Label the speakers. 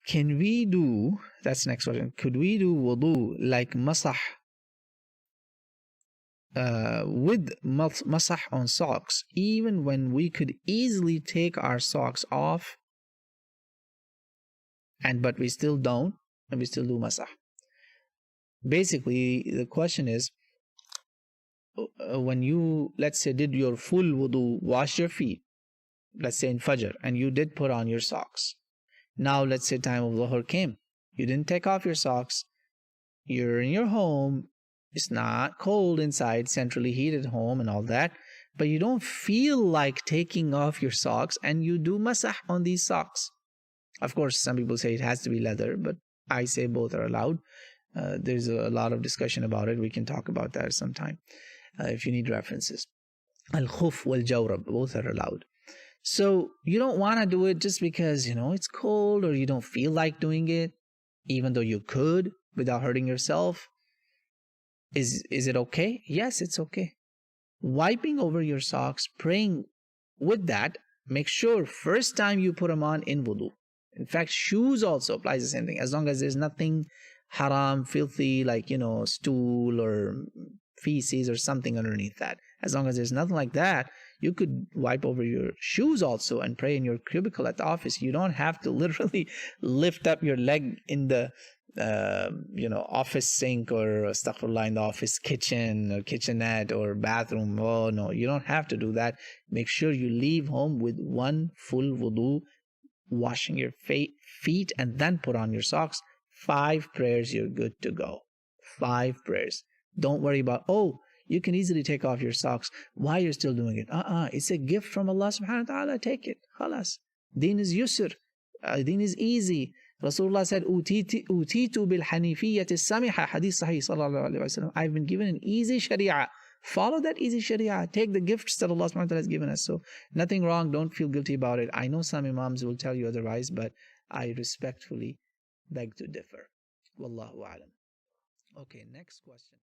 Speaker 1: Can we do, that's the next question, could we do wudu like masah with masah on socks, even when we could easily take our socks off, but we still don't, and we still do masah? Basically, the question is, when you, let's say, did your full wudu, wash your feet, let's say in Fajr, and you did put on your socks. Now, let's say time of Dhuhr came. You didn't take off your socks. You're in your home. It's not cold inside, centrally heated home and all that. But you don't feel like taking off your socks, and you do masah on these socks. Of course, some people say it has to be leather, but I say both are allowed. There's a lot of discussion about it. We can talk about that sometime if you need references. Al-khuf wal-jawrab, both are allowed. So you don't want to do it just because, it's cold, or you don't feel like doing it, even though you could without hurting yourself. Is it okay? Yes, it's okay. Wiping over your socks, praying with that, make sure first time you put them on in wudu. In fact, shoes also applies the same thing. As long as there's nothing haram, filthy, like, stool or feces or something underneath that. As long as there's nothing like that, you could wipe over your shoes also and pray in your cubicle at the office. You don't have to literally lift up your leg in the office sink, or astaghfirullah, in the office kitchen or kitchenette or bathroom. Oh no, you don't have to do that. Make sure you leave home with one full wudu, washing your feet, and then put on your socks. 5 prayers, you're good to go. 5 prayers. Don't worry about, you can easily take off your socks. Why you're still doing it? It's a gift from Allah subhanahu wa ta'ala. Take it. Khalas. Deen is yusr. Deen is easy. Rasulullah said, Utitu bil hanifiyyati samiha. Hadith sahih sallallahu alayhi wa sallam. I've been given an easy sharia. Follow that easy sharia. Take the gifts that Allah subhanahu wa ta'ala has given us. So nothing wrong. Don't feel guilty about it. I know some imams will tell you otherwise, but I respectfully beg to differ. Wallahu alam. Okay, next question.